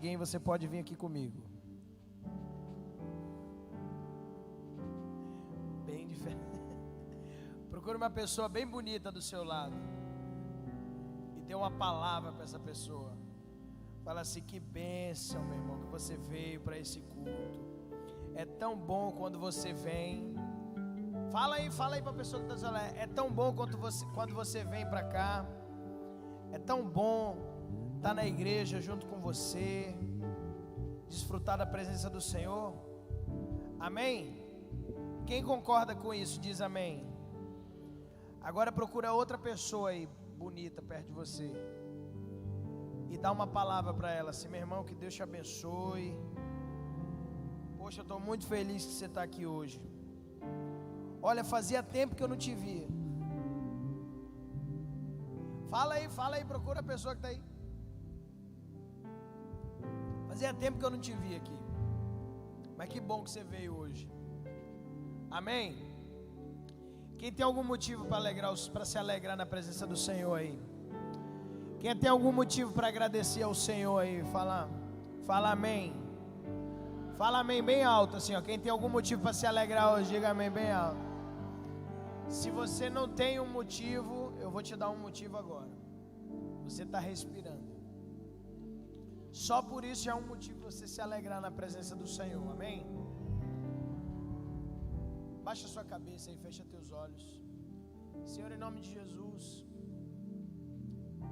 Alguém, você pode vir aqui comigo. Bem diferente. Procure uma pessoa bem bonita do seu lado e dê uma palavra para essa pessoa. Fala assim: que bênção, meu irmão, que você veio para esse culto. É tão bom quando você vem. Fala aí para a pessoa que está do seu lado. É tão bom quando você vem para cá. É tão bom estar na igreja junto com você, desfrutar da presença do Senhor. Amém? Quem concorda com isso, diz amém. Agora procura outra pessoa aí, bonita, perto de você, e dá uma palavra para ela assim: meu irmão, que Deus te abençoe. Poxa, eu estou muito feliz que você está aqui hoje. Olha, fazia tempo que eu não te via. Fala aí, procura a pessoa que está aí. Fazia tempo que eu não te vi aqui, mas que bom que você veio hoje. Amém? Quem tem algum motivo para se alegrar na presença do Senhor aí? Quem tem algum motivo para agradecer ao Senhor aí? Fala amém. Fala amém bem alto assim, ó. Quem tem algum motivo para se alegrar hoje, diga amém bem alto. Se você não tem um motivo, eu vou te dar um motivo agora. Você está respirando. Só por isso é um motivo você se alegrar na presença do Senhor. Amém? Baixa sua cabeça e fecha teus olhos. Senhor, em nome de Jesus,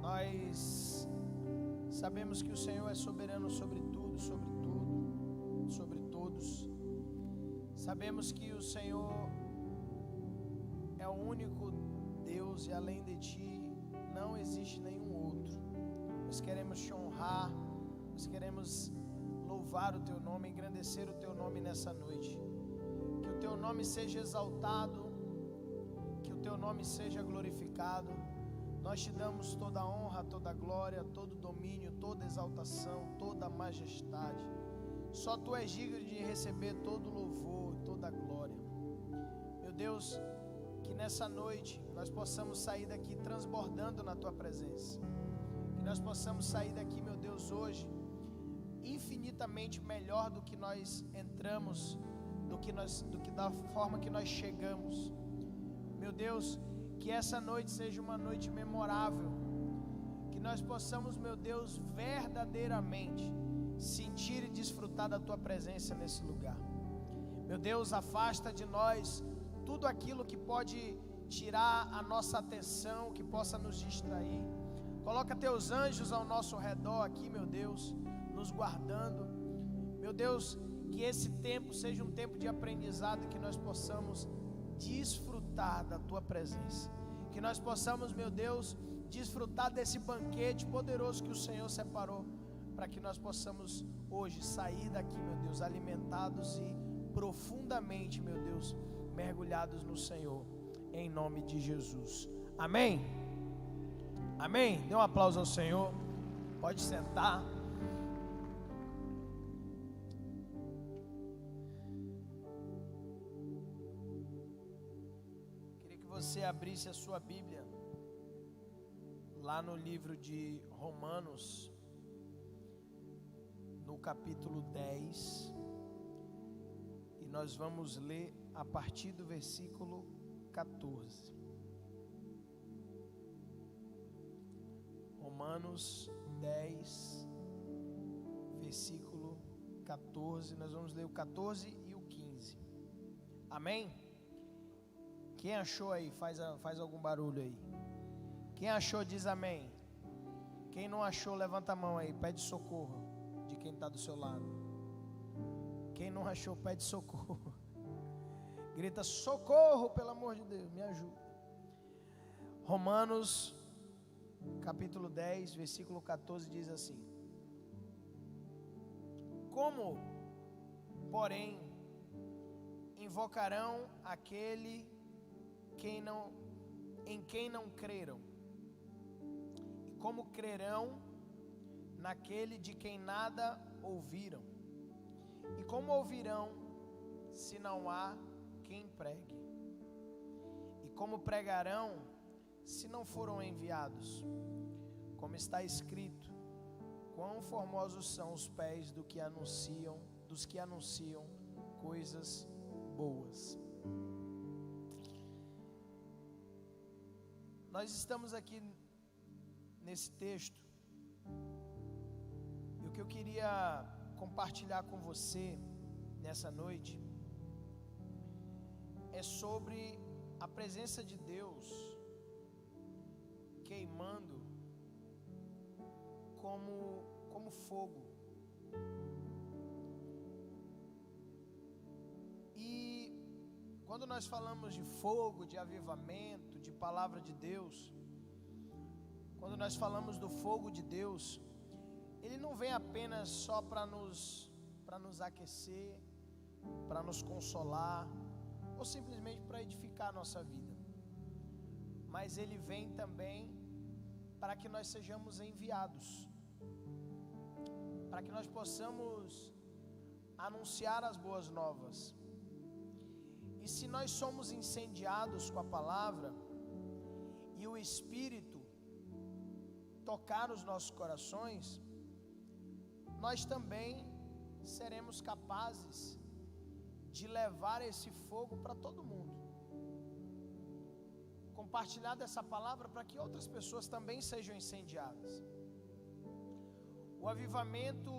nós sabemos que o Senhor é soberano sobre tudo, sobre todos. Sabemos que o Senhor é o único Deus e além de Ti não existe nenhum outro. Nós queremos te honrar, nós queremos louvar o Teu nome, engrandecer o Teu nome nessa noite. Que o Teu nome seja exaltado, que o Teu nome seja glorificado. Nós te damos toda a honra, toda a glória, todo o domínio, toda a exaltação, toda a majestade. Só Tu és digno de receber todo o louvor, toda a glória. Meu Deus, que nessa noite nós possamos sair daqui transbordando na Tua presença. Que nós possamos sair daqui, meu Deus, hoje infinitamente melhor do que nós entramos, do que da forma que nós chegamos. Meu Deus, que essa noite seja uma noite memorável. Que nós possamos, meu Deus, verdadeiramente sentir e desfrutar da Tua presença nesse lugar. Meu Deus, afasta de nós tudo aquilo que pode tirar a nossa atenção, que possa nos distrair. Coloca Teus anjos ao nosso redor aqui, meu Deus, nos guardando. Meu Deus, que esse tempo seja um tempo de aprendizado, que nós possamos desfrutar da Tua presença. Que nós possamos, meu Deus, desfrutar desse banquete poderoso que o Senhor separou, para que nós possamos hoje sair daqui, meu Deus, alimentados e profundamente, meu Deus, mergulhados no Senhor, em nome de Jesus. Amém? Amém? Dê um aplauso ao Senhor. Pode sentar. Queria que você abrisse a sua Bíblia lá no livro de Romanos, no capítulo 10, e nós vamos ler a partir do versículo 14. Romanos 10, versículo 14. Nós vamos ler o 14 e o 15. Amém? Quem achou aí? Faz algum barulho aí. Quem achou diz amém. Quem não achou, levanta a mão aí, pede socorro de quem está do seu lado. Quem não achou, pede socorro. Grita socorro, pelo amor de Deus, me ajuda. Romanos capítulo 10, versículo 14 diz assim: como, porém, invocarão aquele em quem não creram? E como crerão naquele de quem nada ouviram? E como ouvirão se não há quem pregue? E como pregarão se não foram enviados? Como está escrito: quão formosos são os pés dos que anunciam coisas boas. Nós estamos aqui nesse texto, e o que eu queria compartilhar com você nessa noite é sobre a presença de Deus queimando como fogo. E quando nós falamos de fogo, de avivamento, de palavra de Deus, quando nós falamos do fogo de Deus, ele não vem apenas só para nos aquecer, para nos consolar, ou simplesmente para edificar a nossa vida, mas ele vem também para que nós sejamos enviados, para que nós possamos anunciar as boas novas. E se nós somos incendiados com a palavra, e o Espírito tocar os nossos corações, nós também seremos capazes de levar esse fogo para todo mundo, compartilhar dessa palavra para que outras pessoas também sejam incendiadas. O avivamento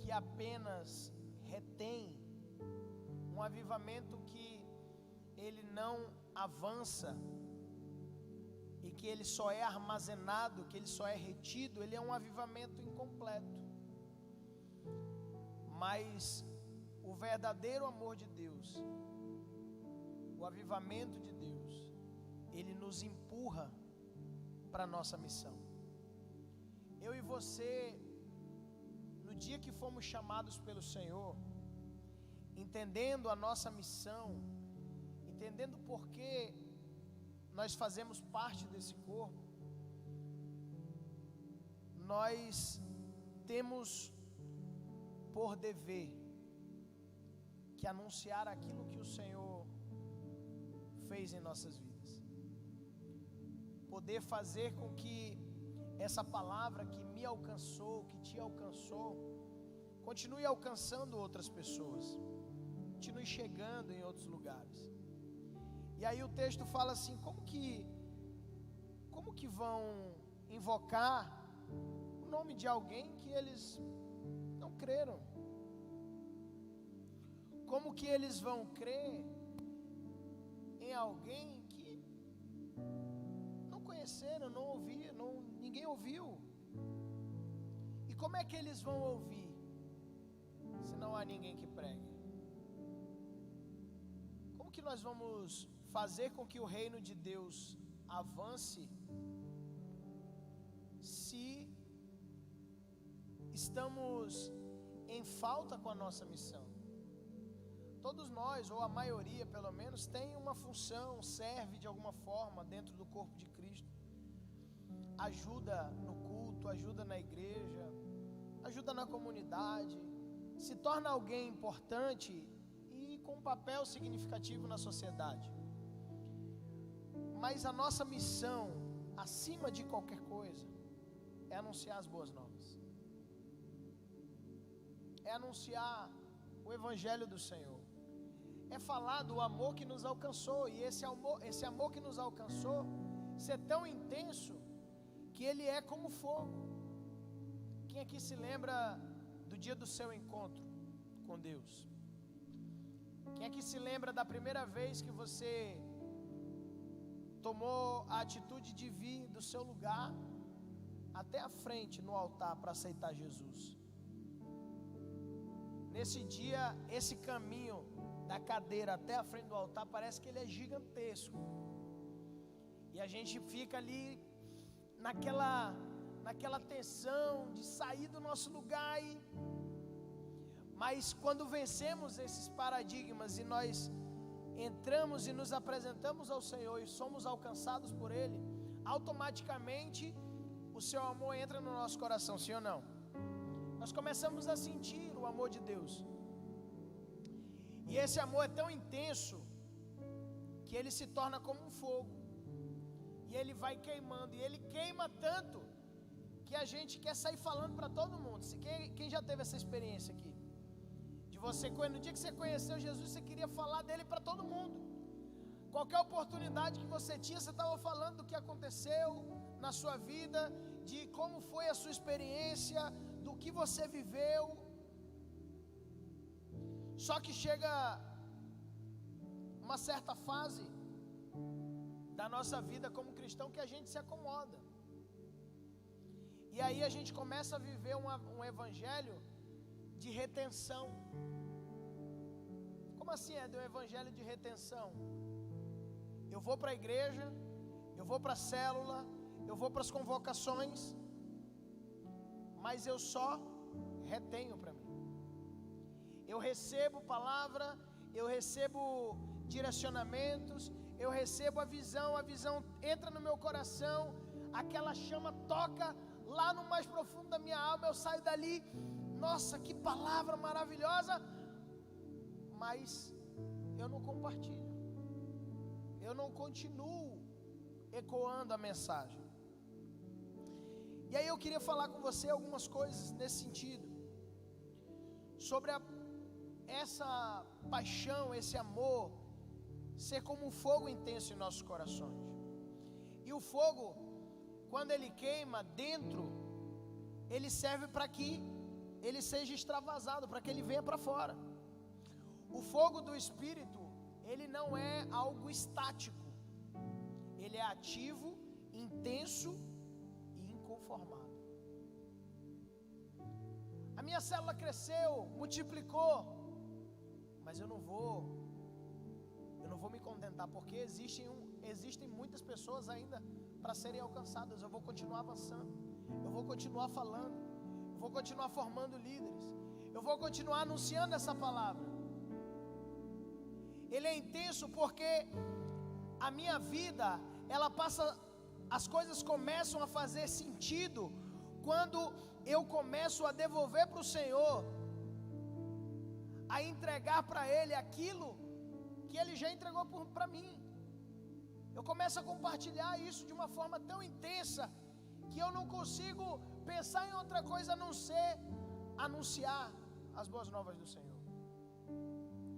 que apenas retém, um avivamento que ele não avança e que ele só é armazenado, que ele só é retido, ele é um avivamento incompleto. Mas o verdadeiro amor de Deus, o avivamento de Deus, ele nos empurra para a nossa missão. Eu e você, no dia que fomos chamados pelo Senhor, entendendo a nossa missão, entendendo por que nós fazemos parte desse corpo, nós temos por dever que anunciar aquilo que o Senhor fez em nossas vidas, poder fazer com que essa palavra que me alcançou, que te alcançou, continue alcançando outras pessoas, continue chegando em outros lugares. E aí o texto fala assim, como que vão invocar o nome de alguém que eles não creram? Como que eles vão crer em alguém que não conheceram, não ouviram, ninguém ouviu? E como é que eles vão ouvir se não há ninguém que pregue? Como que nós vamos fazer com que o reino de Deus avance se estamos em falta com a nossa missão? Todos nós, ou a maioria pelo menos, tem uma função, serve de alguma forma dentro do corpo de Cristo. Ajuda no culto, ajuda na igreja, ajuda na comunidade, se torna alguém importante e com um papel significativo na sociedade. Mas a nossa missão, acima de qualquer coisa, é anunciar as boas novas, é anunciar o Evangelho do Senhor, é falar do amor que nos alcançou. E esse amor que nos alcançou, ser tão intenso que ele é como fogo. Quem aqui se lembra do dia do seu encontro com Deus? Quem aqui se lembra da primeira vez que você tomou a atitude de vir do seu lugar até a frente no altar para aceitar Jesus? Nesse dia, esse caminho da cadeira até a frente do altar parece que ele é gigantesco, e a gente fica ali naquela tensão de sair do nosso lugar. Mas quando vencemos esses paradigmas e nós entramos e nos apresentamos ao Senhor e somos alcançados por Ele, automaticamente o seu amor entra no nosso coração, sim ou não? Nós começamos a sentir o amor de Deus, e esse amor é tão intenso que ele se torna como um fogo, e ele vai queimando, e ele queima tanto que a gente quer sair falando para todo mundo. Quem já teve essa experiência aqui? De você, no dia que você conheceu Jesus, você queria falar dele para todo mundo. Qualquer oportunidade que você tinha, você estava falando do que aconteceu na sua vida, de como foi a sua experiência, do que você viveu. Só que chega uma certa fase da nossa vida como cristão que a gente se acomoda. E aí a gente começa a viver um evangelho de retenção. Como assim é de um evangelho de retenção? Eu vou para a igreja, eu vou para a célula, eu vou para as convocações, mas eu só retenho para mim. Eu recebo palavra, eu recebo direcionamentos, eu recebo a visão entra no meu coração, aquela chama toca lá no mais profundo da minha alma, eu saio dali, nossa, que palavra maravilhosa, mas eu não compartilho, eu não continuo ecoando a mensagem. E aí eu queria falar com você algumas coisas nesse sentido, sobre essa paixão, esse amor, ser como um fogo intenso em nossos corações. E o fogo, quando ele queima dentro, ele serve para que ele seja extravasado, para que ele venha para fora. O fogo do Espírito, ele não é algo estático, ele é ativo, intenso e inconformado. A minha célula cresceu, multiplicou, mas eu não vou me contentar, porque existem muitas pessoas ainda para serem alcançadas. Eu vou continuar avançando, eu vou continuar falando, eu vou continuar formando líderes, eu vou continuar anunciando essa palavra. Ele é intenso porque a minha vida, ela passa, as coisas começam a fazer sentido quando eu começo a devolver para o Senhor, a entregar para Ele aquilo que Ele já entregou para mim. Eu começo a compartilhar isso de uma forma tão intensa que eu não consigo pensar em outra coisa a não ser anunciar as boas novas do Senhor.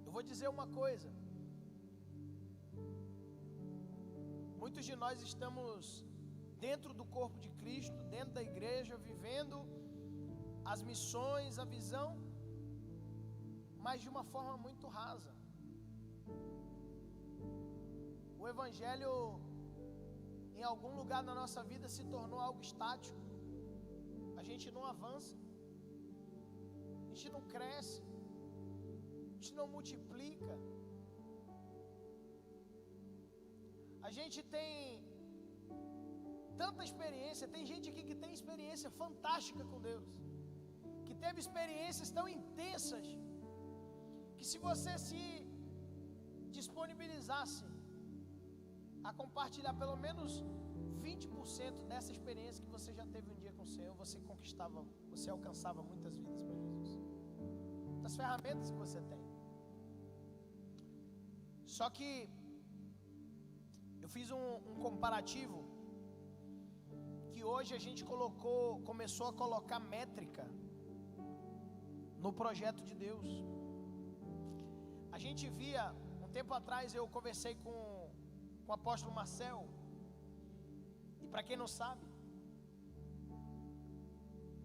Eu vou dizer uma coisa: muitos de nós estamos dentro do corpo de Cristo, dentro da igreja, vivendo as missões, a visão, mas de uma forma muito rasa. O Evangelho, em algum lugar na nossa vida, se tornou algo estático. A gente não avança, a gente não cresce, a gente não multiplica. A gente tem tanta experiência, tem gente aqui que tem experiência fantástica com Deus, que teve experiências tão intensas, que se você se disponibilizasse a compartilhar pelo menos 20% dessa experiência que você já teve um dia com o Senhor, você alcançava muitas vidas para Jesus, das ferramentas que você tem. Só que eu fiz um comparativo, que hoje a gente começou a colocar métrica no projeto de Deus. A gente via, um tempo atrás eu conversei com o apóstolo Marcel, e para quem não sabe,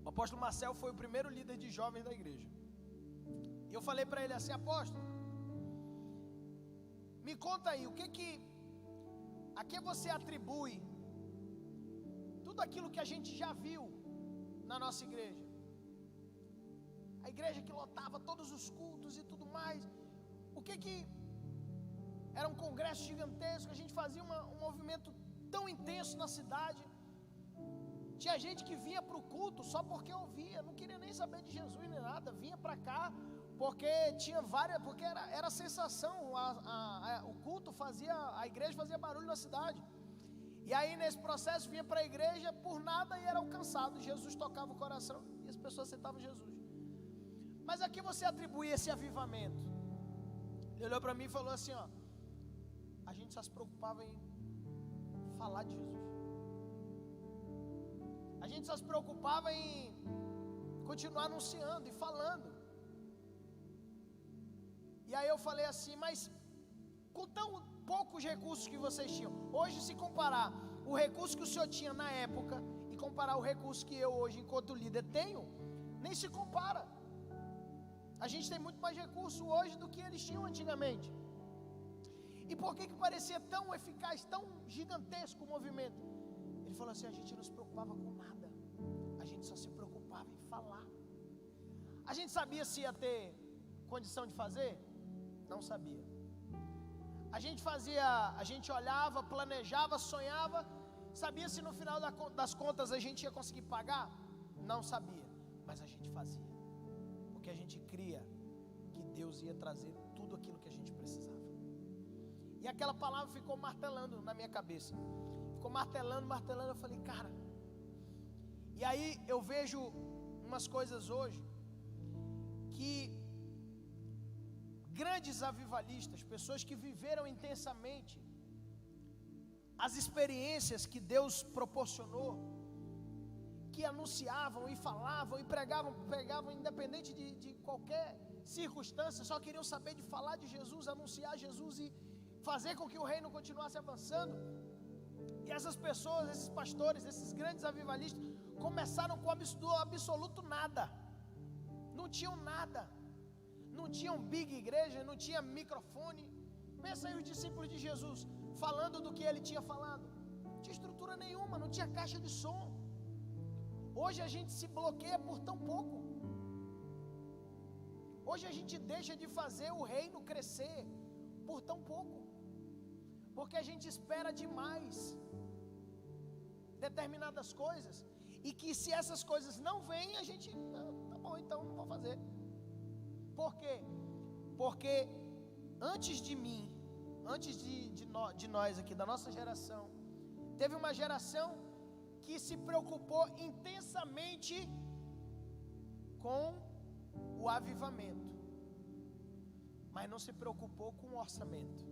o apóstolo Marcel foi o primeiro líder de jovens da igreja. E eu falei para ele assim: apóstolo, me conta aí, a que você atribui tudo aquilo que a gente já viu na nossa igreja? A igreja que lotava todos os cultos e tudo mais. O que era um congresso gigantesco, a gente fazia um movimento tão intenso na cidade. Tinha gente que vinha para o culto só porque ouvia, não queria nem saber de Jesus nem nada, vinha para cá porque era sensação, o culto a igreja fazia barulho na cidade. E aí nesse processo vinha para a igreja por nada e era alcançado. Jesus tocava o coração e as pessoas aceitavam Jesus. Mas a que você atribui esse avivamento? Ele olhou para mim e falou assim: ó, a gente só se preocupava em falar de Jesus. A A gente só se preocupava em continuar anunciando e falando. E aí eu falei assim, mas com tão poucos recursos que vocês tinham, hoje se comparar o recurso que o senhor tinha na época e comparar o recurso que eu hoje enquanto líder tenho, nem se compara. A gente tem muito mais recurso hoje do que eles tinham antigamente. E por que parecia tão eficaz, tão gigantesco o movimento? Ele falou assim, a gente não se preocupava com nada, a gente só se preocupava em falar. A gente sabia se ia ter condição de fazer? Não sabia. A gente olhava, planejava, sonhava, sabia se no final das contas a gente ia conseguir pagar? Não sabia, mas a gente fazia, porque a gente cria que Deus ia trazer tudo aquilo que a gente precisava. E aquela palavra ficou martelando na minha cabeça, ficou martelando, eu falei, cara, e aí eu vejo umas coisas hoje, que grandes avivalistas, pessoas que viveram intensamente as experiências que Deus proporcionou, que anunciavam e falavam e pregavam independente de qualquer circunstância, só queriam saber de falar de Jesus, anunciar Jesus e fazer com que o reino continuasse avançando. E essas pessoas, esses pastores, esses grandes avivalistas, começaram com absoluto nada, não tinham nada, não tinham big igreja, não tinha microfone. Pensa aí os discípulos de Jesus, falando do que ele tinha falado, não tinha estrutura nenhuma, não tinha caixa de som. Hoje a gente se bloqueia por tão pouco, hoje a gente deixa de fazer o reino crescer por tão pouco, porque a gente espera demais determinadas coisas, e que se essas coisas não vêm, a gente, tá bom, então não vou fazer. Por quê? Porque antes de mim, antes de nós aqui, da nossa geração, teve uma geração que se preocupou intensamente com o avivamento, mas não se preocupou com o orçamento.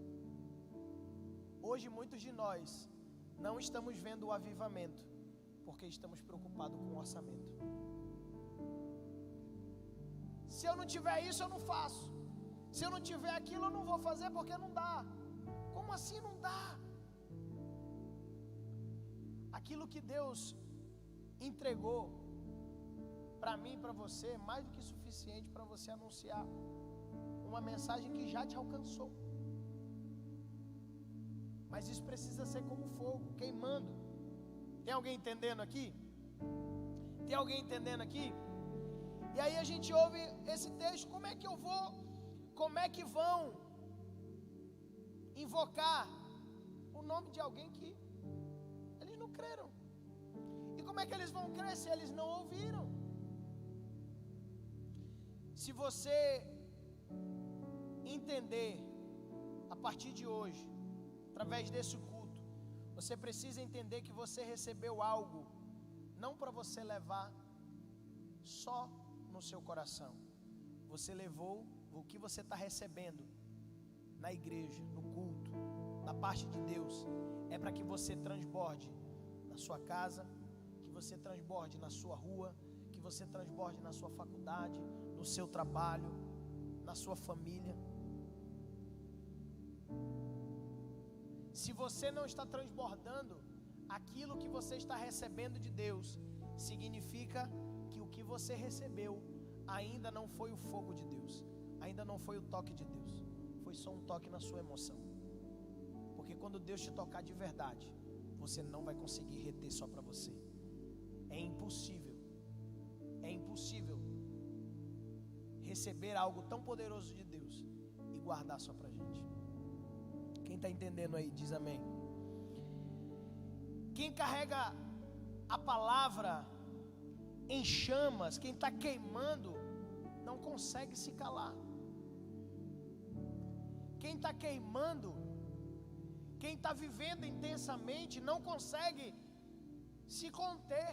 Hoje muitos de nós não estamos vendo o avivamento, porque estamos preocupados com o orçamento. Se eu não tiver isso, eu não faço. Se eu não tiver aquilo, eu não vou fazer, porque não dá. Como assim não dá? Aquilo que Deus entregou para mim e para você é mais do que suficiente para você anunciar uma mensagem que já te alcançou. Mas isso precisa ser como fogo, queimando. Tem alguém entendendo aqui? Tem alguém entendendo aqui? E aí a gente ouve esse texto, como é que vão invocar o nome de alguém que eles não creram? E como é que eles vão crer se eles não ouviram? Se você entender a partir de hoje, através desse culto, você precisa entender que você recebeu algo, não para você levar só no seu coração. Você levou o que você está recebendo na igreja, no culto, da parte de Deus, é para que você transborde na sua casa, que você transborde na sua rua, que você transborde na sua faculdade, no seu trabalho, na sua família. Se você não está transbordando aquilo que você está recebendo de Deus, significa que o que você recebeu ainda não foi o fogo de Deus, ainda não foi o toque de Deus, foi só um toque na sua emoção. Porque quando Deus te tocar de verdade, você não vai conseguir reter só para você. É impossível receber algo tão poderoso de Deus e guardar só para a gente. Quem está entendendo aí, diz amém. Quem carrega a palavra em chamas, quem está queimando, não consegue se calar. Quem está queimando, quem está vivendo intensamente, não consegue se conter,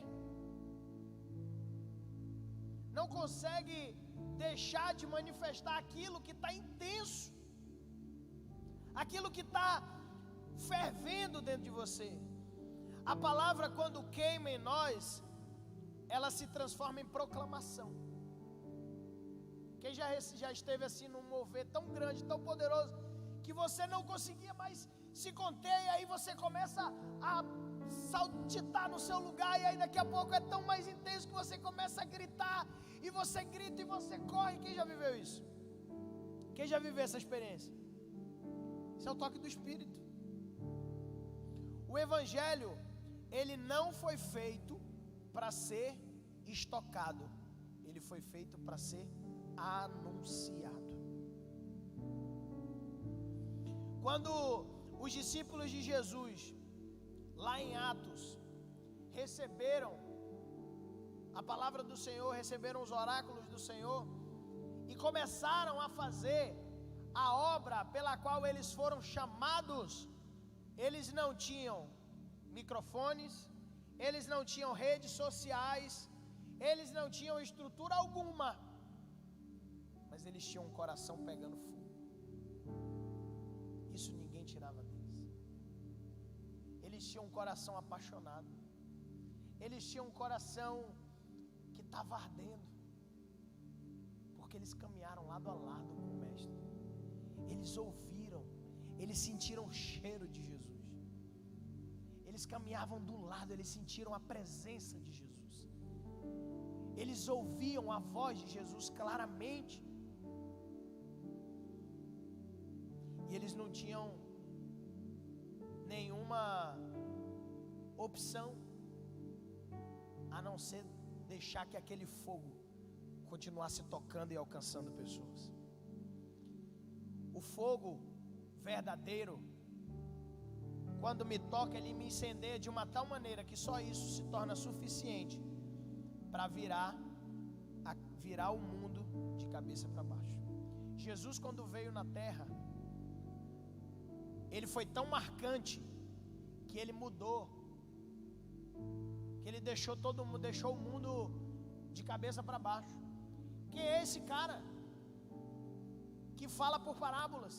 não consegue deixar de manifestar aquilo que está intenso, aquilo que está fervendo dentro de você. A palavra, quando queima em nós, ela se transforma em proclamação. Quem já esteve assim num mover tão grande, tão poderoso, que você não conseguia mais se conter, e aí você começa a saltitar no seu lugar, e aí daqui a pouco é tão mais intenso que você começa a gritar, e você grita e você corre. Quem já viveu isso? Quem já viveu essa experiência? Esse é o toque do Espírito. O Evangelho, ele não foi feito para ser estocado, ele foi feito para ser anunciado. Quando os discípulos de Jesus, lá em Atos, receberam a palavra do Senhor, receberam os oráculos do Senhor e começaram a fazer a obra pela qual eles foram chamados, eles não tinham microfones, eles não tinham redes sociais, eles não tinham estrutura alguma, mas eles tinham um coração pegando fogo. Isso ninguém tirava deles. Eles tinham um coração apaixonado, eles tinham um coração que estava ardendo, porque eles caminharam lado a lado com o Mestre, eles ouviram, eles sentiram o cheiro de Jesus, eles caminhavam do lado, eles sentiram a presença de Jesus, eles ouviam a voz de Jesus claramente, e eles não tinham nenhuma opção a não ser deixar que aquele fogo continuasse tocando e alcançando pessoas. O fogo verdadeiro, quando me toca, ele me incendeia de uma tal maneira que só isso se torna suficiente para virar o mundo de cabeça para baixo. Jesus, quando veio na terra, ele foi tão marcante que ele mudou, que ele deixou o mundo de cabeça para baixo. Quem é esse cara que fala por parábolas?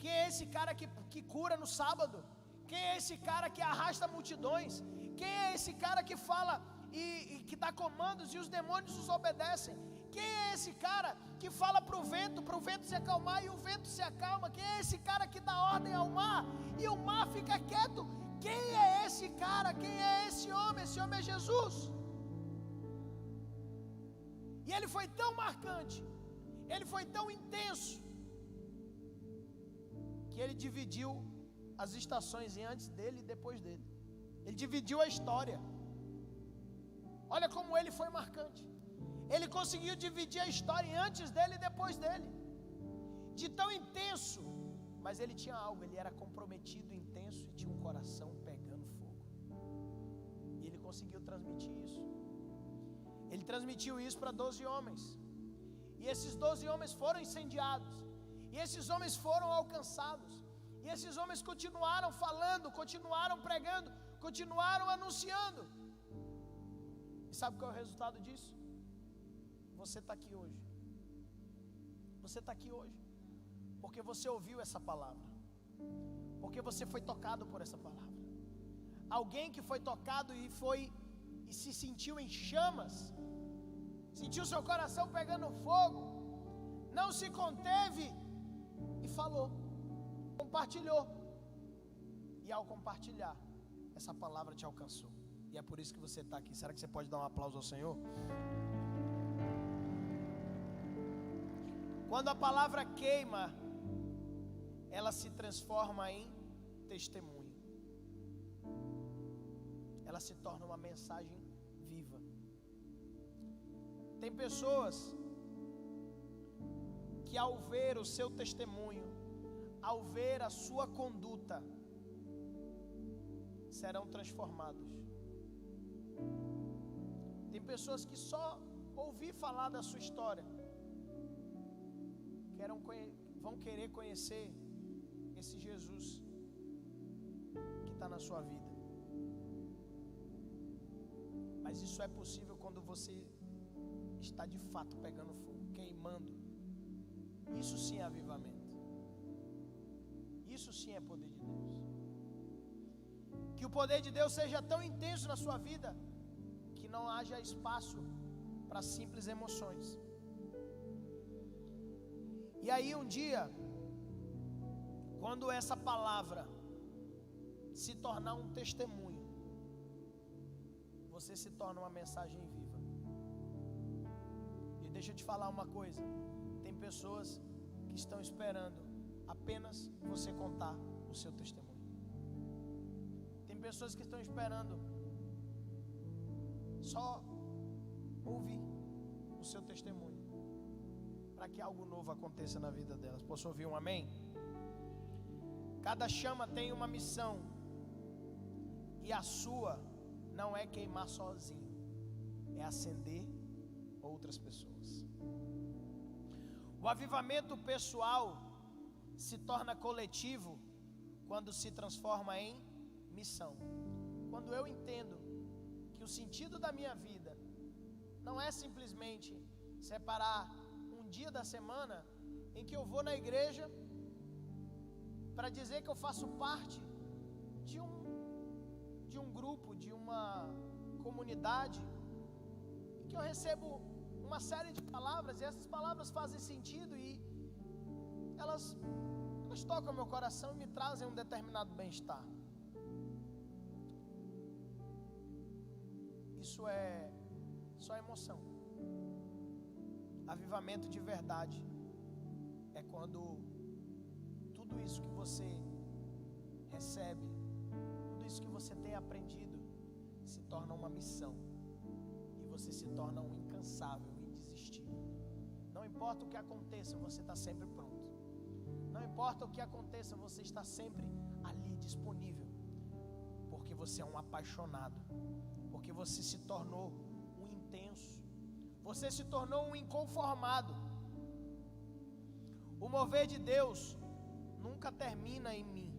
Quem é esse cara que cura no sábado? Quem é esse cara que arrasta multidões? Quem é esse cara que fala e que dá comandos e os demônios os obedecem? Quem é esse cara que fala para o vento se acalmar e o vento se acalma? Quem é esse cara que dá ordem ao mar e o mar fica quieto? Quem é esse cara? Quem é esse homem? Esse homem é Jesus. E ele foi tão marcante, ele foi tão intenso, que ele dividiu as estações em antes dele e depois dele. Ele dividiu a história. Olha como ele foi marcante. Ele conseguiu dividir a história em antes dele e depois dele. De tão intenso. Mas ele tinha algo, ele era comprometido, intenso e tinha um coração pegando fogo. E ele conseguiu transmitir isso. Ele transmitiu isso para 12 homens. E esses 12 homens foram incendiados. E esses homens foram alcançados. E esses homens continuaram falando, continuaram pregando, continuaram anunciando. E sabe qual é o resultado disso? Você está aqui hoje. Você está aqui hoje porque você ouviu essa palavra, porque você foi tocado por essa palavra. Alguém que foi tocado e se sentiu em chamas, sentiu seu coração pegando fogo, não se conteve e falou, compartilhou. E ao compartilhar, essa palavra te alcançou. E é por isso que você está aqui. Será que você pode dar um aplauso ao Senhor? Quando a palavra queima, ela se transforma em testemunho. Ela se torna uma mensagem viva. Tem pessoas que ao ver o seu testemunho, ao ver a sua conduta, serão transformados. Tem pessoas que só ouvir falar da sua história vão querer conhecer esse Jesus que está na sua vida. Mas isso é possível quando você está de fato pegando fogo, queimando. Isso sim é avivamento. Isso sim é poder de Deus. Que o poder de Deus seja tão intenso na sua vida que não haja espaço para simples emoções. E aí um dia, quando essa palavra se tornar um testemunho, você se torna uma mensagem viva. E deixa eu te falar uma coisa: tem pessoas que estão esperando apenas você contar o seu testemunho. Tem pessoas que estão esperando só ouvir o seu testemunho para que algo novo aconteça na vida delas. Posso ouvir um amém? Cada chama tem uma missão, e a sua não é queimar sozinho, é acender outras pessoas. O avivamento pessoal se torna coletivo quando se transforma em missão. Quando eu entendo que o sentido da minha vida não é simplesmente separar um dia da semana em que eu vou na igreja para dizer que eu faço parte de um grupo, de uma comunidade, e que eu recebo uma série de palavras, e essas palavras fazem sentido, e elas tocam meu coração e me trazem um determinado bem-estar. Isso é só emoção. Avivamento de verdade é quando tudo isso que você recebe, tudo isso que você tem aprendido, se torna uma missão, e você se torna um incansável em desistir. Não importa o que aconteça, você está sempre pronto. Não importa o que aconteça, você está sempre ali disponível, porque você é um apaixonado, porque você se tornou um intenso, você se tornou um inconformado. O mover de Deus nunca termina em mim.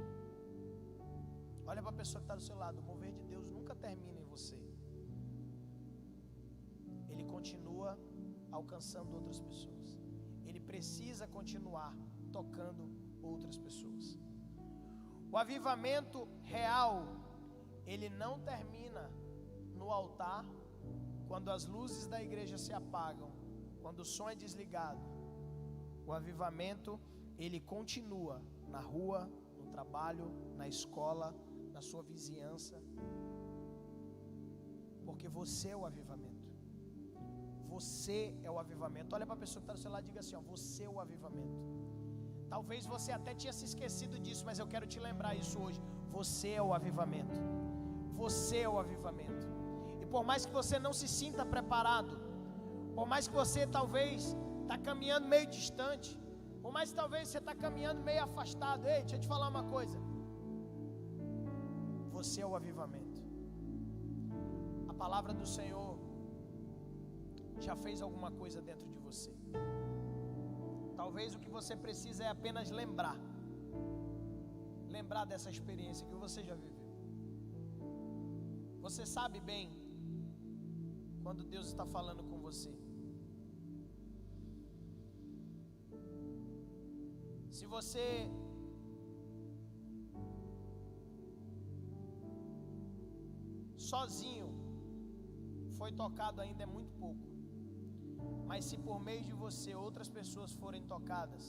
Olha para a pessoa que está do seu lado: o mover de Deus nunca termina em você. Ele continua alcançando outras pessoas. Ele precisa continuar tocando outras pessoas. O avivamento real, ele não termina no altar, quando as luzes da igreja se apagam, quando o som é desligado. O avivamento, ele continua na rua, no trabalho, na escola, na sua vizinhança, porque você é o avivamento. Você é o avivamento. Olha para a pessoa que está do seu lado e diga assim: ó, você é o avivamento. Talvez você até tinha se esquecido disso, mas eu quero te lembrar isso hoje. Você é o avivamento. Você é o avivamento. E por mais que você não se sinta preparado, por mais que você talvez está caminhando meio distante, por mais que talvez você está caminhando meio afastado, ei, deixa eu te falar uma coisa: você é o avivamento. A palavra do Senhor já fez alguma coisa dentro de você. Talvez o que você precisa é apenas lembrar dessa experiência que você já viveu. Você sabe bem quando Deus está falando com você. Se você sozinho foi tocado, ainda é muito pouco. Mas se por meio de você outras pessoas forem tocadas,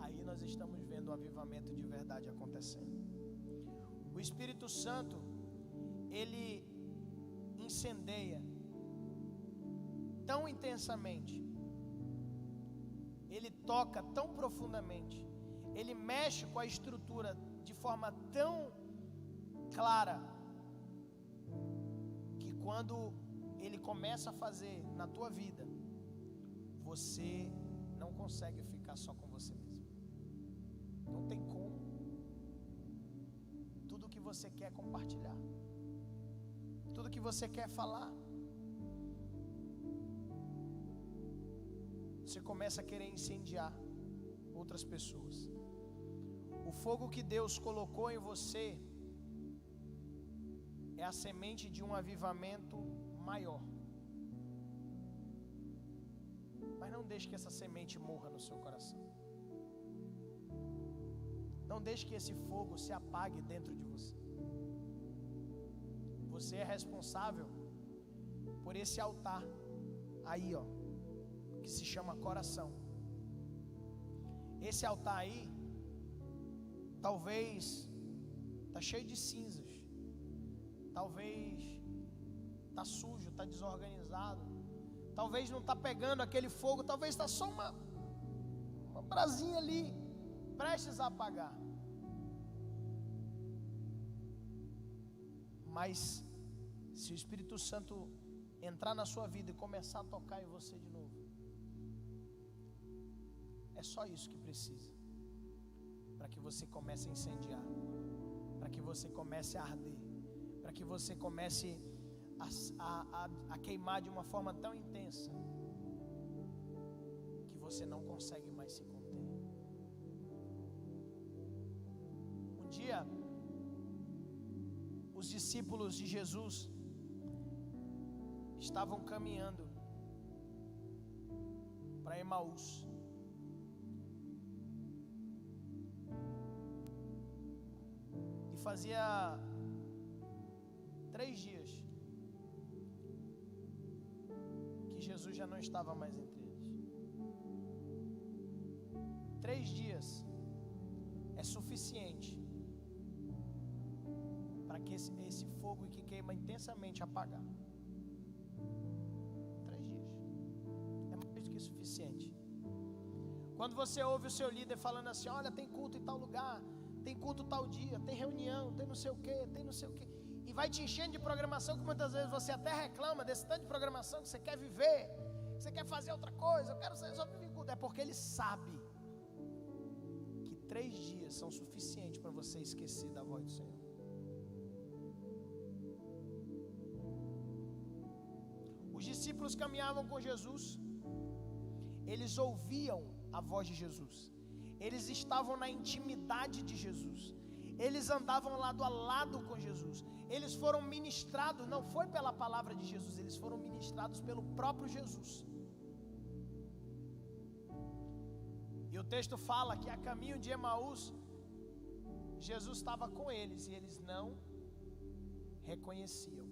aí nós estamos vendo o avivamento de verdade acontecendo. O Espírito Santo, ele incendeia tão intensamente, ele toca tão profundamente, ele mexe com a estrutura de forma tão clara, que quando ele começa a fazer na tua vida, você não consegue ficar só com você mesmo. Não tem como. Tudo que você quer compartilhar, tudo que você quer falar, você começa a querer incendiar outras pessoas. O fogo que Deus colocou em você é a semente de um avivamento maior. Mas não deixe que essa semente morra no seu coração. Não deixe que esse fogo se apague dentro de você. Você é responsável por esse altar aí, ó, que se chama coração. Esse altar aí, talvez tá cheio de cinzas, talvez tá sujo, tá desorganizado, talvez não tá pegando aquele fogo, talvez tá só uma brasinha ali, prestes a apagar. Mas se o Espírito Santo entrar na sua vida e começar a tocar em você de novo, é só isso que precisa, para que você comece a incendiar, para que você comece a arder, para que você comece a queimar de uma forma tão intensa que você não consegue mais se conter. Um dia, os discípulos de Jesus estavam caminhando para Emaús. E fazia 3 dias que Jesus já não estava mais entre eles. 3 dias é suficiente para que esse fogo que queima intensamente apagar. 3 dias é mais do que suficiente. Quando você ouve o seu líder falando assim: olha, tem culto em tal lugar, tem culto tal dia, tem reunião, tem não sei o que, tem não sei o que, e vai te enchendo de programação, que muitas vezes você até reclama desse tanto de programação, que você quer viver, que você quer fazer outra coisa. Eu quero só viver culto. É porque ele sabe que 3 dias são suficientes para você esquecer da voz do Senhor. Os discípulos caminhavam com Jesus, eles ouviam a voz de Jesus, eles estavam na intimidade de Jesus, eles andavam lado a lado com Jesus, eles foram ministrados, não foi pela palavra de Jesus, eles foram ministrados pelo próprio Jesus. E o texto fala que a caminho de Emaús, Jesus estava com eles e eles não reconheciam.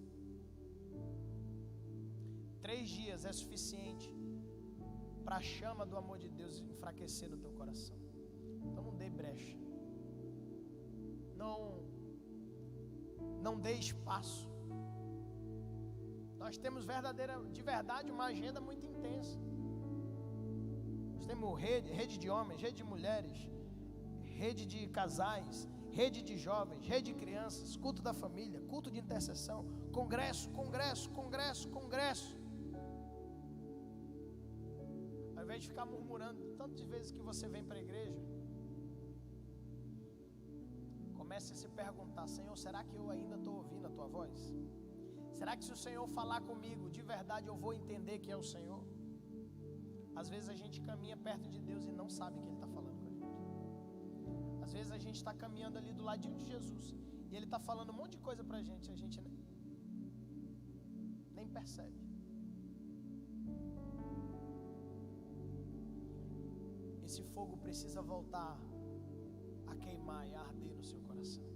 3 dias é suficiente para a chama do amor de Deus enfraquecer no teu coração. Então não dê brecha, não dê espaço. Nós temos de verdade uma agenda muito intensa. Nós temos rede de homens, rede de mulheres, rede de casais, rede de jovens, rede de crianças, culto da família, culto de intercessão, congresso. Ao invés de ficar murmurando tantas vezes que você vem para a igreja, comece a se perguntar: Senhor, será que eu ainda estou ouvindo a tua voz? Será que se o Senhor falar comigo, de verdade eu vou entender que é o Senhor? Às vezes a gente caminha perto de Deus e não sabe que Ele está falando com a gente. Às vezes a gente está caminhando ali do ladinho de Jesus e Ele está falando um monte de coisa para a gente nem percebe. Esse fogo precisa voltar a queimar e a arder no seu coração.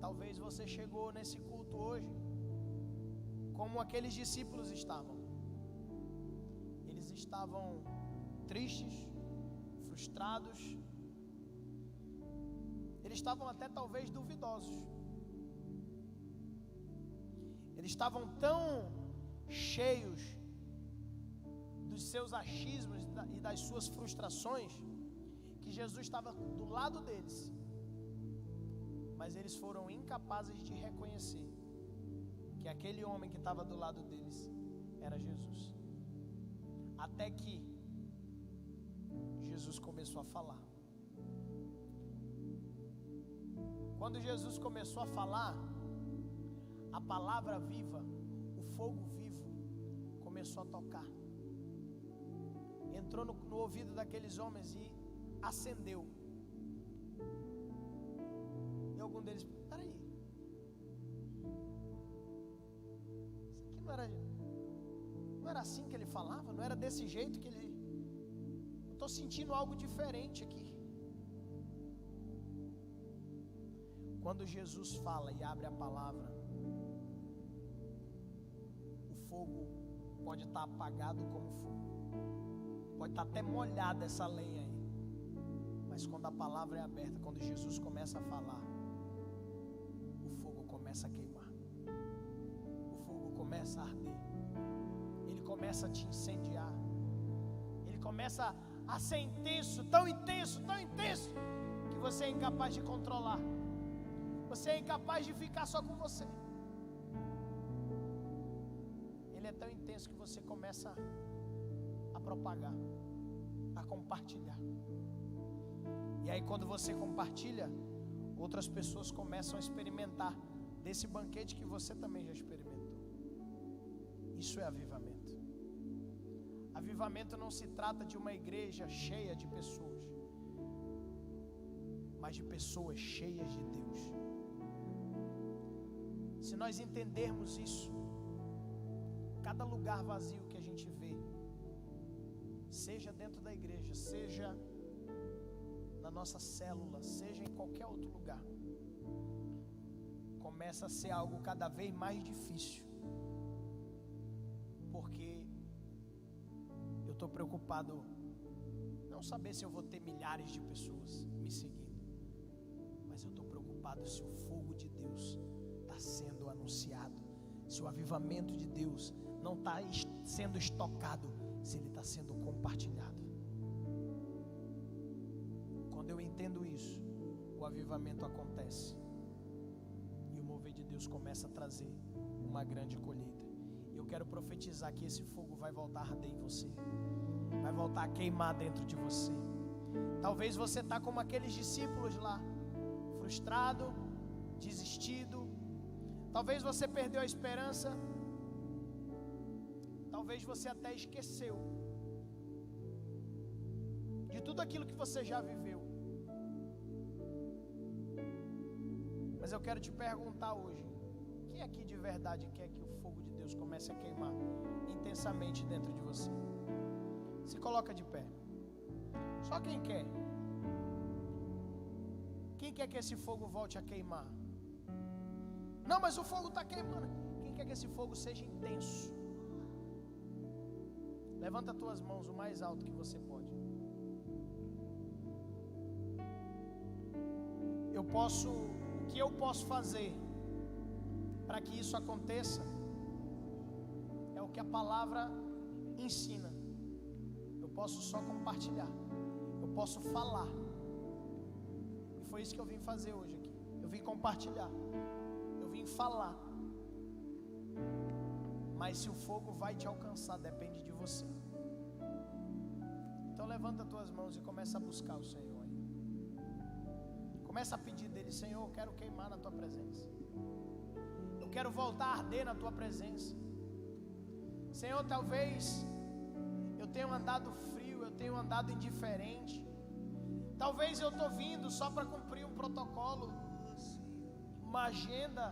Talvez você chegou nesse culto hoje como aqueles discípulos estavam. Eles estavam tristes, frustrados, eles estavam até talvez duvidosos. Eles estavam tão cheios dos seus achismos e das suas frustrações, que Jesus estava do lado deles, mas eles foram incapazes de reconhecer que aquele homem que estava do lado deles era Jesus. Até que Jesus começou a falar. Quando Jesus começou a falar, a palavra viva, o fogo vivo, começou a tocar. Entrou no ouvido daqueles homens e acendeu. E algum deles: peraí, isso aqui não era assim que ele falava? Não era desse jeito que ele... Eu estou sentindo algo diferente aqui. Quando Jesus fala e abre a palavra, fogo pode estar apagado como fogo, pode estar até molhada essa lenha aí, mas quando a palavra é aberta, quando Jesus começa a falar, o fogo começa a queimar, o fogo começa a arder, ele começa a te incendiar, ele começa a ser intenso, tão intenso, que você é incapaz de controlar, você é incapaz de ficar só com você. Ele é tão intenso que você começa a propagar, a compartilhar. E aí quando você compartilha, outras pessoas começam a experimentar desse banquete que você também já experimentou. Isso é avivamento. Avivamento não se trata de uma igreja cheia de pessoas, mas de pessoas cheias de Deus. Se nós entendermos isso, cada lugar vazio que a gente vê, seja dentro da igreja, seja na nossa célula, seja em qualquer outro lugar, começa a ser algo cada vez mais difícil, porque eu estou preocupado não saber se eu vou ter milhares de pessoas me seguindo, mas eu estou preocupado se o fogo de Deus está sendo anunciado, se o avivamento de Deus não está sendo estocado, se ele está sendo compartilhado. Quando eu entendo isso, o avivamento acontece e o mover de Deus começa a trazer uma grande colheita. Eu quero profetizar que esse fogo vai voltar a arder em você, vai voltar a queimar dentro de você. Talvez você está como aqueles discípulos lá, frustrado, desistido. Talvez você perdeu a esperança. Talvez você até esqueceu de tudo aquilo que você já viveu. Mas eu quero te perguntar hoje: quem aqui de verdade quer que o fogo de Deus comece a queimar intensamente dentro de você? Se coloca de pé. Só quem quer. Quem quer que esse fogo volte a queimar? Não, mas o fogo está queimando. Quem quer que esse fogo seja intenso? Levanta as tuas mãos o mais alto que você pode. O que eu posso fazer para que isso aconteça é o que a palavra ensina. Eu posso só compartilhar, eu posso falar, e foi isso que eu vim fazer hoje aqui. Eu vim compartilhar, eu vim falar, mas se o fogo vai te alcançar, depende de você. Então levanta as tuas mãos e começa a buscar o Senhor aí. Começa a pedir dele: Senhor, eu quero queimar na tua presença, eu quero voltar a arder na tua presença. Senhor, talvez eu tenho andado frio, eu tenho andado indiferente, talvez eu estou vindo só para cumprir um protocolo, uma agenda,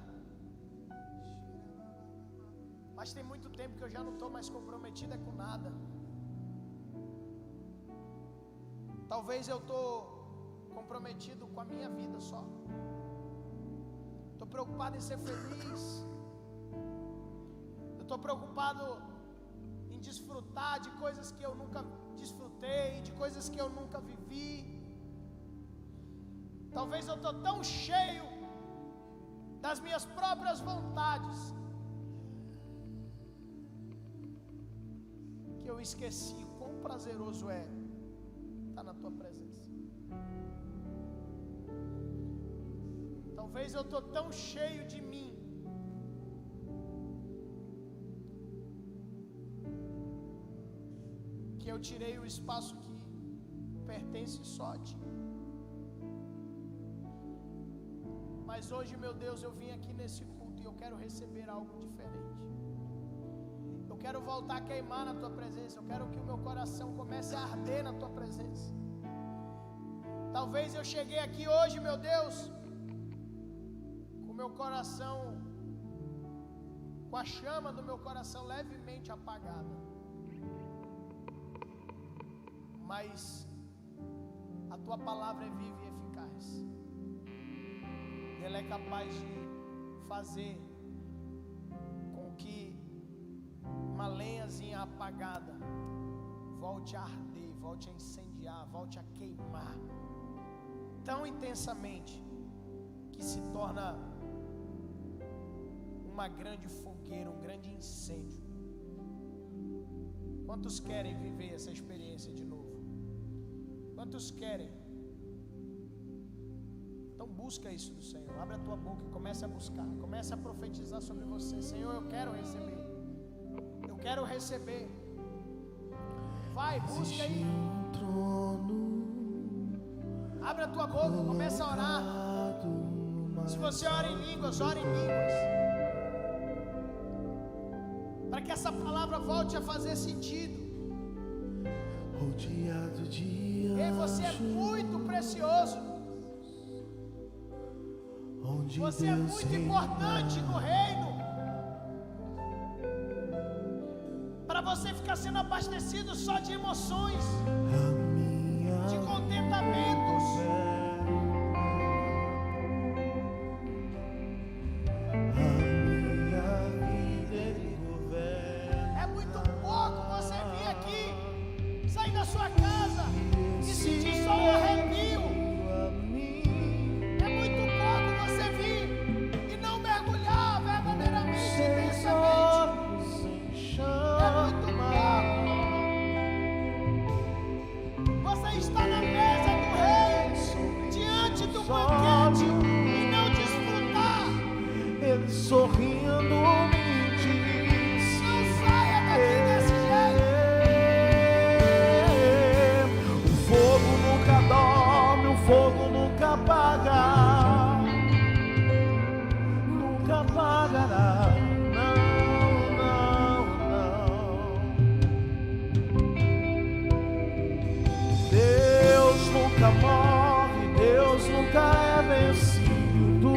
mas tem muito tempo que eu já não estou mais comprometido com nada. Talvez eu estou comprometido com a minha vida só, estou preocupado em ser feliz, eu estou preocupado em desfrutar de coisas que eu nunca desfrutei, de coisas que eu nunca vivi. Talvez eu estou tão cheio das minhas próprias vontades que eu esqueci quão prazeroso é estar na tua presença. Talvez eu estou tão cheio de mim que eu tirei o espaço que pertence só a ti. Mas hoje, meu Deus, eu vim aqui nesse culto e eu quero receber algo diferente. Eu quero voltar a queimar na tua presença. Eu quero que o meu coração comece a arder na tua presença. Talvez eu cheguei aqui hoje, meu Deus, com o meu coração, com a chama do meu coração levemente apagada. Mas a tua palavra é viva e eficaz. E ela é capaz de fazer com que apagada, volte a arder, volte a incendiar, volte a queimar tão intensamente que se torna uma grande fogueira, um grande incêndio. Quantos querem viver essa experiência de novo? Quantos querem? Então busca isso do Senhor. Abre a tua boca e comece a buscar. Comece a profetizar sobre você. Senhor, eu quero receber. Eu quero receber. Vai, busca aí. Abre a tua boca, começa a orar. Se você ora em línguas, ore em línguas. Para que essa palavra volte a fazer sentido. Ei, você é muito precioso. Você é muito importante no reino. Para você ficar sendo abastecido só de emoções, de contentamentos. É muito pouco você vir aqui, sair da sua casa e sentir só um arrepio. É muito pouco você vir e não mergulhar verdadeiramente, intensamente. É muito pouco. Você está na mesa do rei, diante do banquete, e não desfrutar. Ele sorrindo me diz: Não saia daqui desse jeito. o fogo nunca dorme, o fogo nunca apaga, nunca apagará. Não, não, não. Deus nunca morre, Deus nunca é vencido,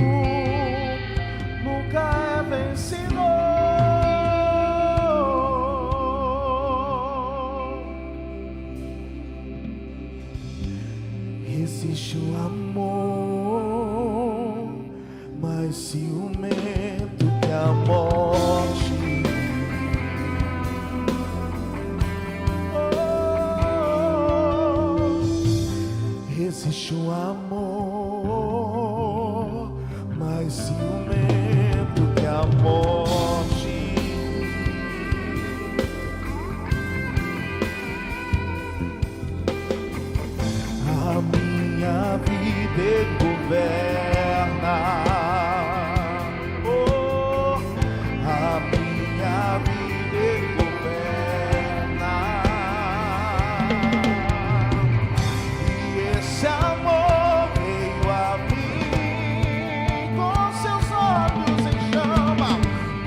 nunca é vencido. Existe um amor mais ciumento que a morte. Existe um amor mais ciumento que a morte. A minha vida ele governa. Oh, a minha vida ele governa. E esse amor veio a mim com seus olhos em chama,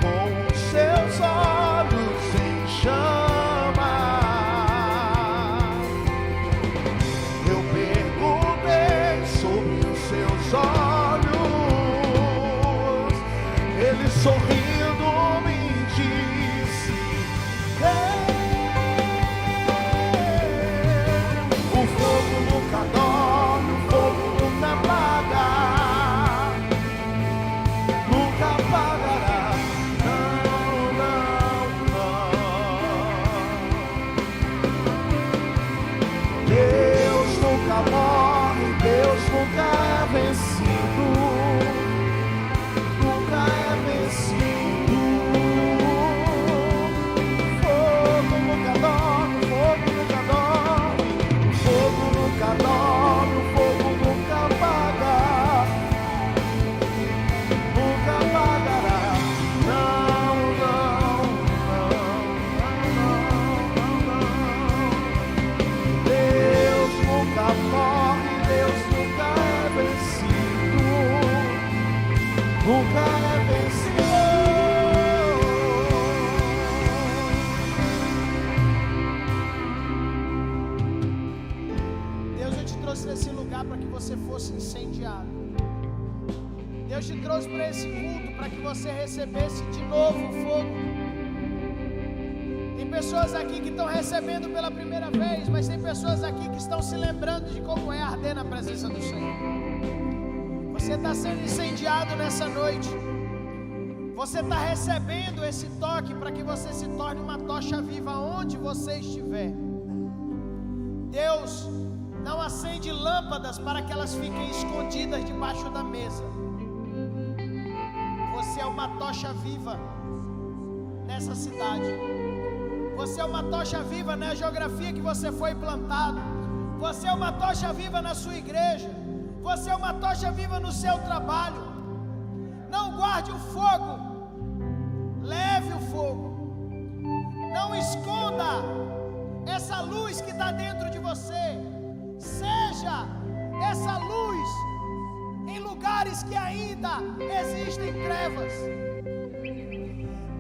com os seus olhos em chama. Eu perguntei sobre os seus olhos, ele sorrindo me disse: o fogo nunca dorme, o fogo nunca apaga, nunca apagará. Não, não, não. Deus nunca morre, Deus nunca é vencido, nunca é vencido. Fogo nunca dorme, fogo nunca dorme, fogo nunca dorme, fogo nunca apaga, nunca apagará. Não, não, não, não, não, não. Deus nunca morre, Deus nunca é vencido, nunca é vencido. Deus, eu te trouxe nesse lugar para que você fosse incendiado. Deus te trouxe para esse culto para que você recebesse de novo o fogo. Tem pessoas aqui que estão recebendo pela primeira vez, mas tem pessoas aqui que estão se lembrando de como é arder na presença do Senhor. Você está sendo incendiado nessa noite. Você está recebendo esse toque para que você se torne uma tocha viva onde você estiver. Deus não acende lâmpadas para que elas fiquem escondidas debaixo da mesa. Você é uma tocha viva nessa cidade. Você é uma tocha viva na geografia que você foi plantado. Você é uma tocha viva na sua igreja. Você é uma tocha viva no seu trabalho. Não guarde o fogo, leve o fogo. Não esconda essa luz que está dentro de você. Seja essa luz em lugares que ainda existem trevas.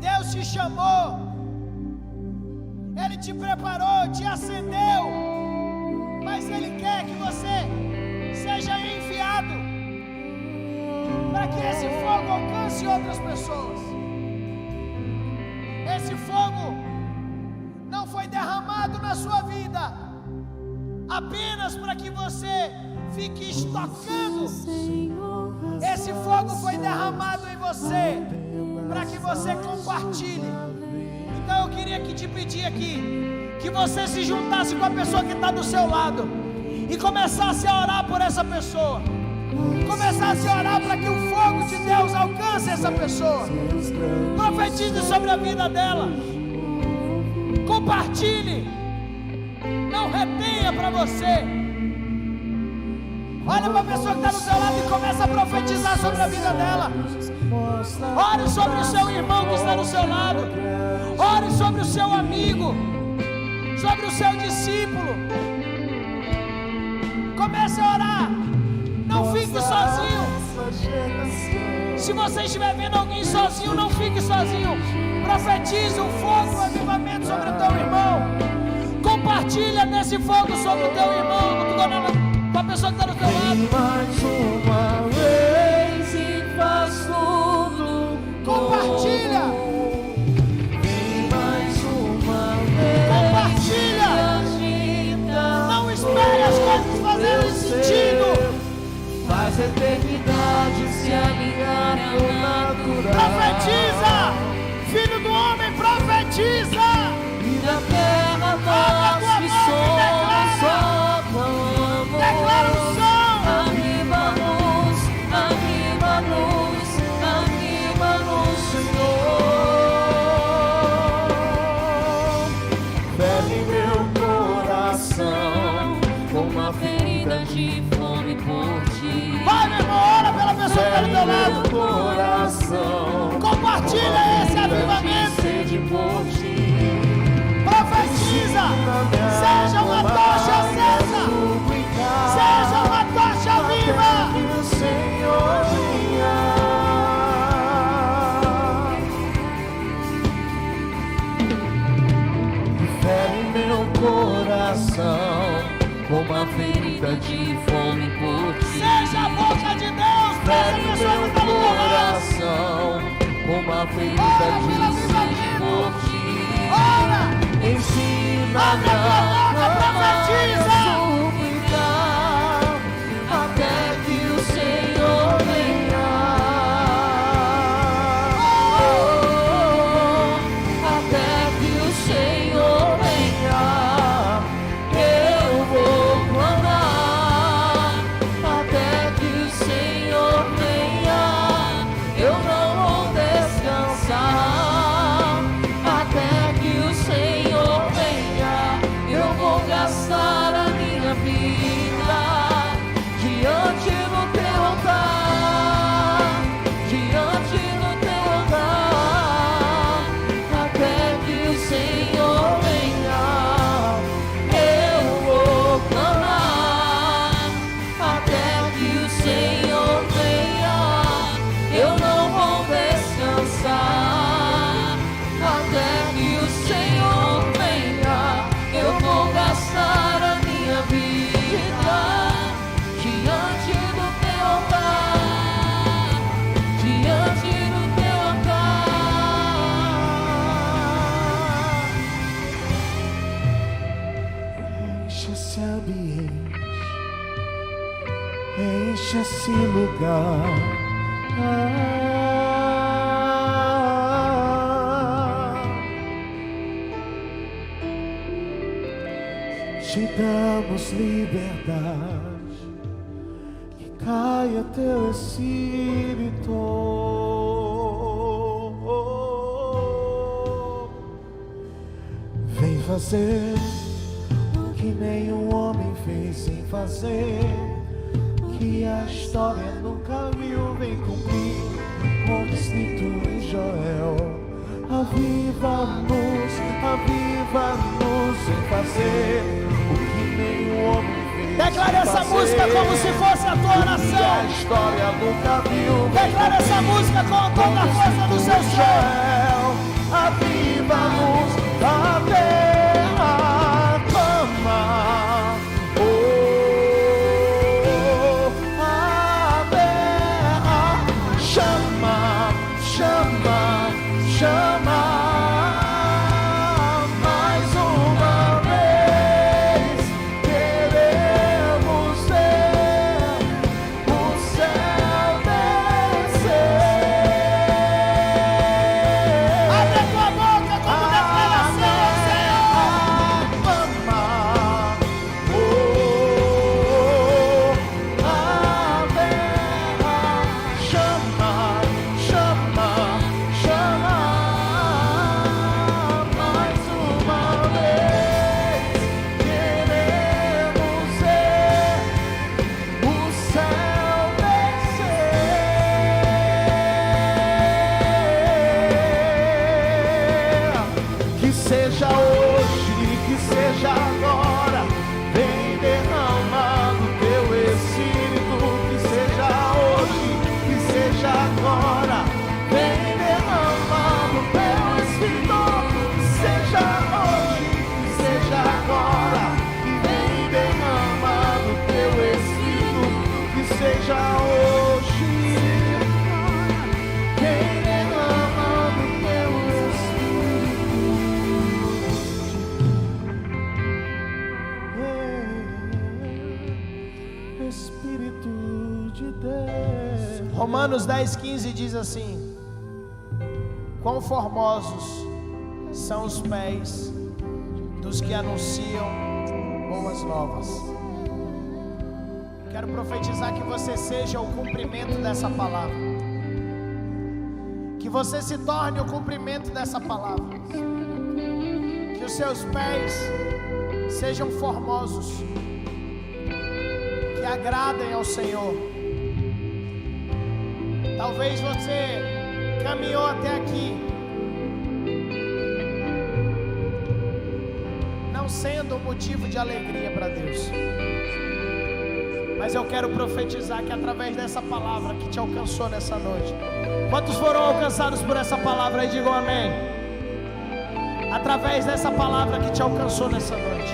Deus te chamou, Ele te preparou, te acendeu, mas Ele quer que você seja enviado para que esse fogo alcance outras pessoas. Esse fogo não foi derramado na sua vida apenas para que você fique estocando. Esse fogo foi derramado em você para que você compartilhe. Então eu queria te pedir aqui que você se juntasse com a pessoa que está do seu lado e começasse a orar por essa pessoa. Começasse a orar para que o fogo de Deus alcance essa pessoa. Profetize sobre a vida dela. Compartilhe. Não retenha para você. Olha para a pessoa que está do seu lado e começa a profetizar sobre a vida dela. Ore sobre o seu irmão que está do seu lado. Ore sobre o seu amigo, sobre o seu discípulo. Comece a orar. Não fique sozinho. Se você estiver vendo alguém sozinho, não fique sozinho. Profetize o fogo, o avivamento sobre o teu irmão. Compartilha desse fogo sobre o teu irmão, com a pessoa que está do teu lado. Mais uma vez e faz tudo. Compartilha. Mais uma vez. Compartilha. Não espere as coisas fazerem sentido. Faz a eternidade se alinhar ao natural. Profetiza, filho do homem, profetiza. E na terra nós que somos só clamamos. Declara o som. Anima-nos, anima-nos, anima-nos, Senhor. Fere meu coração com uma ferida de fome por ti. Vai, meu irmão, ora pela pessoa que está do teu lado. Coração, Compartilha esse avivamento. sede por ti. Profetiza. Seja uma tocha acesa. Seja uma tocha viva. Que o Senhor venha. Fere meu coração com uma ferida de fome por ti. Seja a boca de Deus para essa Fere pessoa que meu está do teu lado. coração com uma ferida de sede por ti. Ora. Ensina-me Abre a tua boca, profetiza. suplicar até que o Senhor venha. Até que o Senhor venha, eu vou clamar. Até que o Senhor venha, eu não vou descansar. Até que o Senhor venha, eu vou gastar a minha vida diante do teu altar, diante do teu altar. Até que o Senhor venha, eu vou clamar. Até que o Senhor venha, eu não vou descansar. Até que o Senhor venha, eu vou gastar a minha vida diante do teu altar, diante do teu altar. Enche esse ambiente, enche esse lugar. te damos liberdade, que caia teu Espírito. Vem fazer o que nenhum homem fez em fazer, que a história nunca viu. Vem cumprir como escrito em Joel. Aviva-nos em fazer o que nenhum homem fez. Declare essa música como se fosse a tua oração. Que a história nunca viu. Declare essa música com toda a força do seu ser. Aviva-nos até a clama. Chama mais uma vez, queremos ver o céu descer. Abre a tua boca como declaração, Senhor. Que seja hoje, que seja agora, vem derramando teu Espírito. Que seja hoje, que seja agora, vem derramando teu Espírito. Que seja hoje, que seja agora, vem derramando teu Espírito. Que seja hoje, vem derramando teu Espírito de Deus. Romanos 10:15 diz assim: quão formosos são os pés dos que anunciam boas novas. Quero profetizar que você seja o cumprimento dessa palavra, que você se torne o cumprimento dessa palavra, que os seus pés sejam formosos, que agradem ao Senhor. Talvez você caminhou até aqui não sendo um motivo de alegria para Deus, mas eu quero profetizar que através dessa palavra que te alcançou nessa noite, quantos foram alcançados por essa palavra aí, digam amém. Através dessa palavra que te alcançou nessa noite,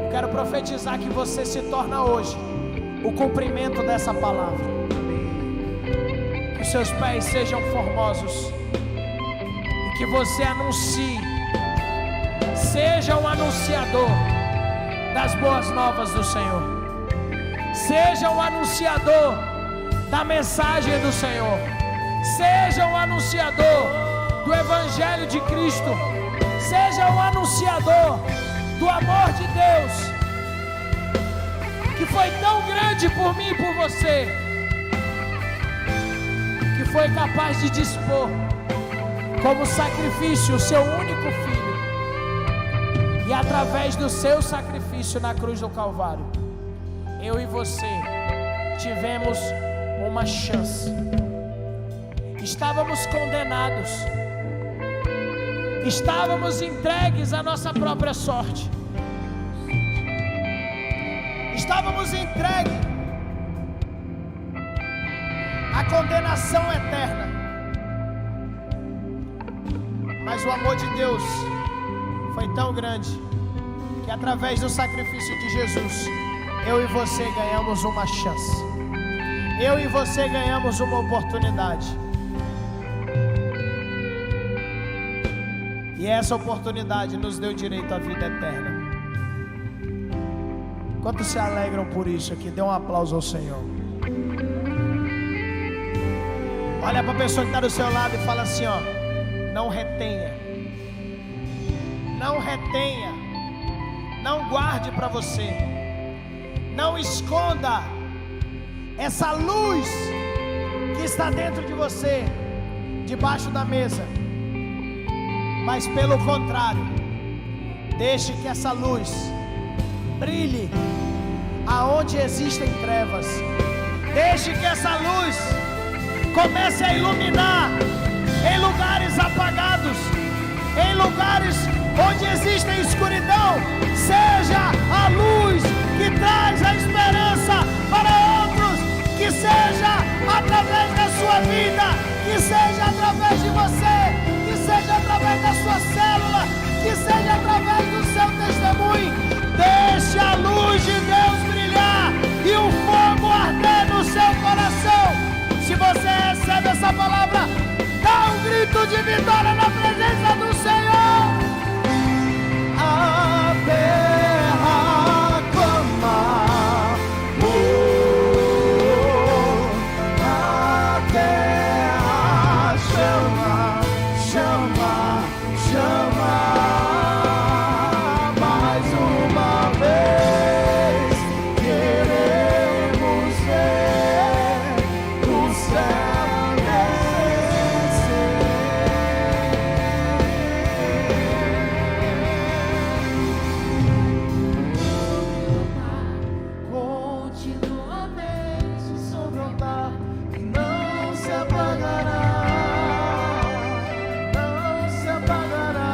eu quero profetizar que você se torna hoje o cumprimento dessa palavra, que os seus pés sejam formosos e que você anuncie, seja um anunciador das boas novas do Senhor. Seja um anunciador da mensagem do Senhor. Seja um anunciador do Evangelho de Cristo. Seja um anunciador do amor de Deus, que foi tão grande por mim e por você, que foi capaz de dispor como sacrifício o seu único filho. E através do seu sacrifício na cruz do Calvário, eu e você tivemos uma chance. Estávamos condenados, estávamos entregues à nossa própria sorte, estávamos entregues à condenação eterna. Mas o amor de Deus foi tão grande que através do sacrifício de Jesus, eu e você ganhamos uma chance. Eu e você ganhamos uma oportunidade. E essa oportunidade nos deu direito à vida eterna. Quantos se alegram por isso aqui? Dê um aplauso ao Senhor. Olha para a pessoa que está do seu lado e fala assim, ó: não retenha. Não retenha. Não guarde para você. Não esconda essa luz que está dentro de você debaixo da mesa. Mas pelo contrário, deixe que essa luz brilhe aonde existem trevas. Deixe que essa luz comece a iluminar em lugares apagados, em lugares onde existem escuridão. Seja a luz que traz a esperança para outros. Que seja através da sua vida, que seja através de você, que seja através da sua célula, que seja através do seu testemunho. Deixe a luz de Deus brilhar e o fogo arder no seu coração. Se você recebe essa palavra, dá um grito de vitória na presença do Senhor. A terra clama, a terra chama, chama, chama. Mais uma vez queremos ver o céu descer. Continuamente sobre o altar que não se apagará, não se apagará.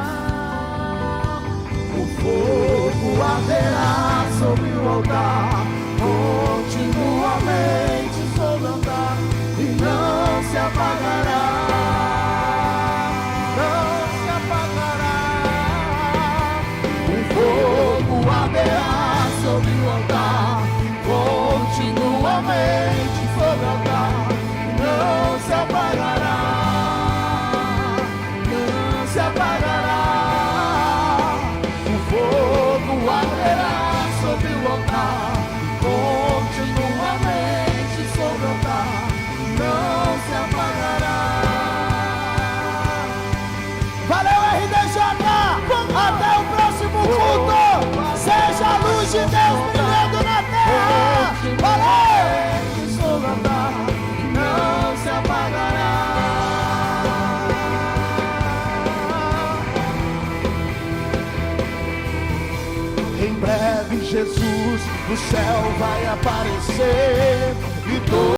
O fogo arderá sobre o altar, continuamente sobre o altar e não se apagará, não se apagará. O fogo arderá sobre o altar, continuamente sobre o altar e não se apagará, não se apagará. O fogo arderá sobre o altar, continuamente sobre o altar, não se apagará. Valeu, RDJ! Até o próximo culto! Seja a luz de Deus brilhando na terra! Valeu! Sobre o altar, não se apagará. Em breve Jesus no céu vai aparecer e